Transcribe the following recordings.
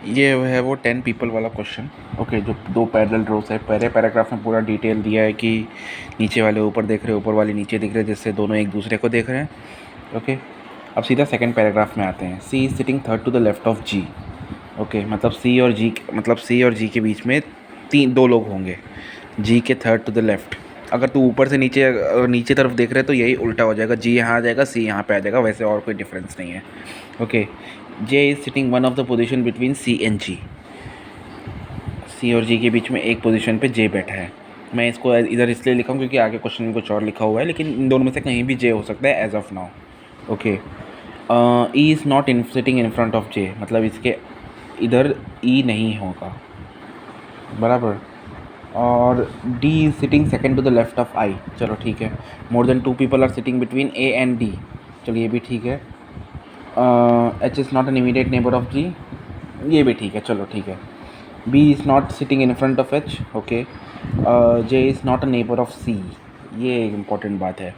ये है वो 10 पीपल वाला क्वेश्चन। ओके, जो 2 पैरेलल रोज है, पहले पैराग्राफ में पूरा डिटेल दिया है कि नीचे वाले ऊपर देख रहे हैं, ऊपर वाले नीचे दिख रहे हैं, जिससे दोनों एक दूसरे को देख रहे हैं। ओके, अब सीधा सेकंड पैराग्राफ में आते हैं। C is sitting third to the left of G. Okay, मतलब सी और जी के बीच में 2 लोग होंगे, जी के थर्ड टू द लेफ्ट। अगर तू ऊपर से नीचे नीचे तरफ देख रहे हैं तो यही उल्टा हो जाएगा, जी यहाँ आ जाएगा, सी यहाँ पे आ जाएगा, वैसे और कोई डिफरेंस नहीं है। Okay, J is sitting one of the position between C and G. C और जी के बीच में एक पोजीशन पे जे बैठा है। मैं इसको इधर इसलिए लिखा हूँ क्योंकि आगे क्वेश्चन में कुछ और लिखा हुआ है, लेकिन इन दोनों में से कहीं भी जे हो सकता है as of now. Okay, E is not in sitting in front of J, मतलब इसके इधर ई नहीं होगा, बराबर। और D is sitting second to the left of I, चलो ठीक है। More than 2 people are sitting between A and D, चलो ये भी ठीक है। H is not an immediate neighbour of G, ये भी ठीक है, चलो ठीक है। B is not sitting in front of H, okay. J is not a neighbour of C, ये एक इम्पॉर्टेंट बात है।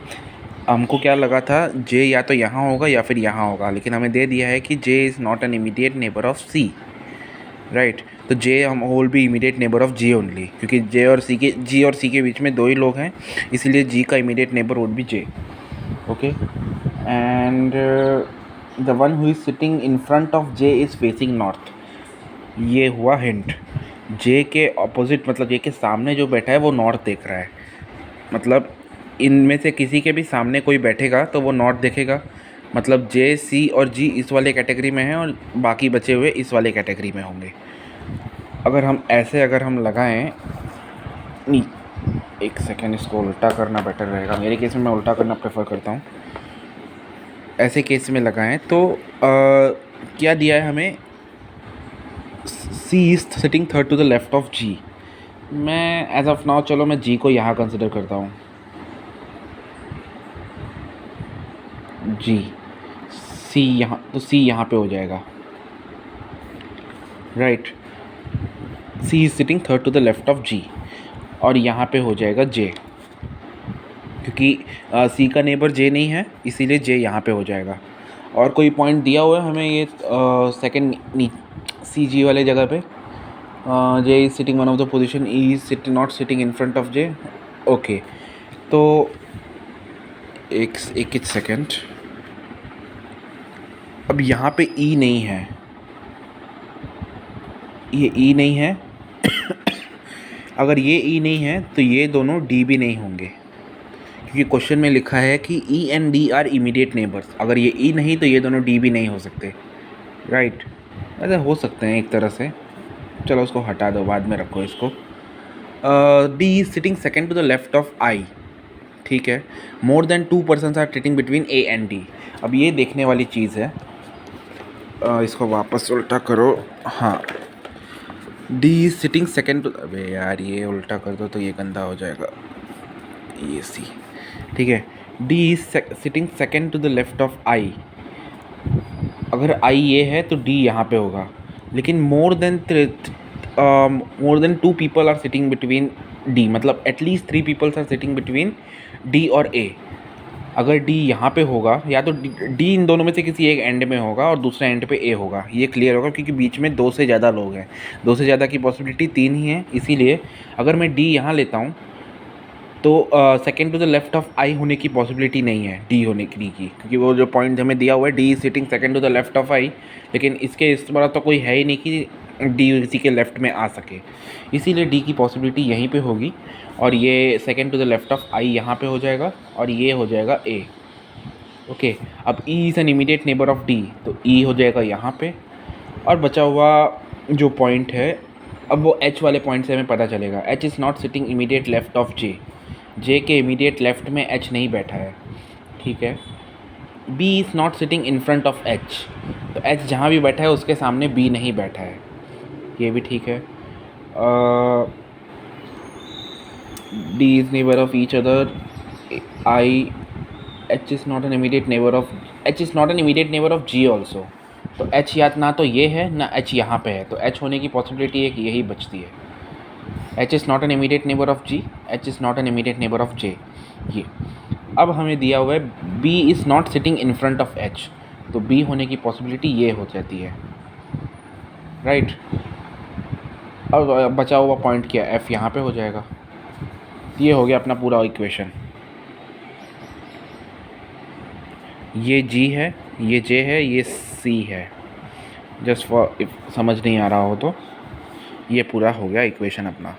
हमको क्या लगा था, जे या तो यहाँ होगा या फिर यहाँ होगा, लेकिन हमें दे दिया है कि J is not an immediate neighbour of C, right. तो जे हम will be immediate neighbour of G only, क्योंकि जी और सी के बीच में 2 ही लोग हैं, इसीलिए जी का immediate neighbour would be J. Okay, and the one who is sitting in front of J is facing north, ये हुआ हिंट। जे के ऑपोजिट, मतलब जे के सामने जो बैठा है वो नॉर्थ देख रहा है, मतलब इनमें से किसी के भी सामने कोई बैठेगा तो वो नॉर्थ देखेगा, मतलब जे, सी और जी इस वाले कैटेगरी में हैं और बाकी बचे हुए इस वाले कैटेगरी में होंगे। अगर हम लगाएं, नहीं, एक सेकेंड, इसको उल्टा करना बेटर रहेगा। मेरे केस में मैं उल्टा करना प्रेफर करता हूँ। ऐसे केस में लगाएं तो क्या दिया है हमें, C is sitting third to the left of G. मैं एज ऑफ नाउ, चलो मैं जी को यहाँ कंसिडर करता हूँ, जी, सी यहाँ, तो सी यहाँ पे हो जाएगा, right. C is sitting third to the left of G, और यहाँ पे हो जाएगा जे, क्योंकि सी का नेबर जे नहीं है, इसीलिए जे यहाँ पे हो जाएगा। और कोई पॉइंट दिया हुआ है हमें ये सेकंड सी जी वाले जगह पे, J is sitting one of the position, E is not sitting in front of J. Okay, तो एक सेकेंड, अब यहाँ पे ई नहीं है, ये ई नहीं है अगर ये ई नहीं है तो ये दोनों डी भी नहीं होंगे, क्योंकि क्वेश्चन में लिखा है कि E and D R immediate neighbours. अगर ये ई नहीं तो ये दोनों डी भी नहीं हो सकते, राइट। ऐसे हो सकते हैं एक तरह से, चलो उसको हटा दो, बाद में रखो इसको। D is sitting second to the left of I, ठीक है। More than 2 persons are sitting between A and D. अब ये देखने वाली चीज़ है, इसको वापस उल्टा करो, हाँ। D is sitting second to, अबे यार ये उल्टा कर दो तो ये गंदा हो जाएगा, ये सी, ठीक है। D is sitting second to the left of I, अगर आई ये है तो डी यहाँ पे होगा, लेकिन more than 2 people are sitting between D, मतलब at least 3 peoples are sitting between D और ए। अगर डी यहाँ पे होगा, या तो डी इन दोनों में से किसी एक एंड में होगा और दूसरे एंड पे ए होगा, ये क्लियर होगा, क्योंकि बीच में 2 से ज़्यादा लोग हैं, 2 से ज़्यादा की पॉसिबिलिटी 3 ही है। इसीलिए अगर मैं डी यहाँ लेता हूँ तो second to the left of I होने की पॉसिबिलिटी नहीं है डी होने की, क्योंकि वो जो पॉइंट हमें दिया हुआ है, D is sitting second to the left of I, लेकिन इसके इस बार तो कोई है ही नहीं कि डी किसी के लेफ़्ट में आ सके, इसीलिए डी की पॉसिबिलिटी यहीं पे होगी, और ये second to the left of I यहाँ पे हो जाएगा, और ये हो जाएगा ए। ओके, अब E is an immediate neighbour of D, तो ई हो जाएगा यहाँ पे, और बचा हुआ जो पॉइंट है, अब वो एच वाले पॉइंट से हमें पता चलेगा। H is not sitting immediate left of J, J के इमीडिएट लेफ्ट में एच नहीं बैठा है, ठीक है। B is not sitting in front of H, तो एच जहाँ भी बैठा है उसके सामने बी नहीं बैठा है, ये भी ठीक है। D is neighbour of each other, I, H is not an immediate neighbour of G also, तो एच या ना तो ये है ना एच यहाँ पे है, तो एच होने की पॉसिबिलिटी एक यही बचती है। H is not an immediate neighbour of G, H is not an immediate neighbour of J, ये। अब हमें दिया हुआ है B is not sitting in front of H, तो बी होने की पॉसिबिलिटी ये हो जाती है। राइट। अब बचा हुआ पॉइंट क्या, एफ यहाँ पे हो जाएगा। ये हो गया अपना पूरा इक्वेशन। ये जी है, ये जे है, ये सी है। जस्ट फॉर इफ समझ नहीं आ रहा हो तो ये पूरा हो गया इक्वेशन अपना।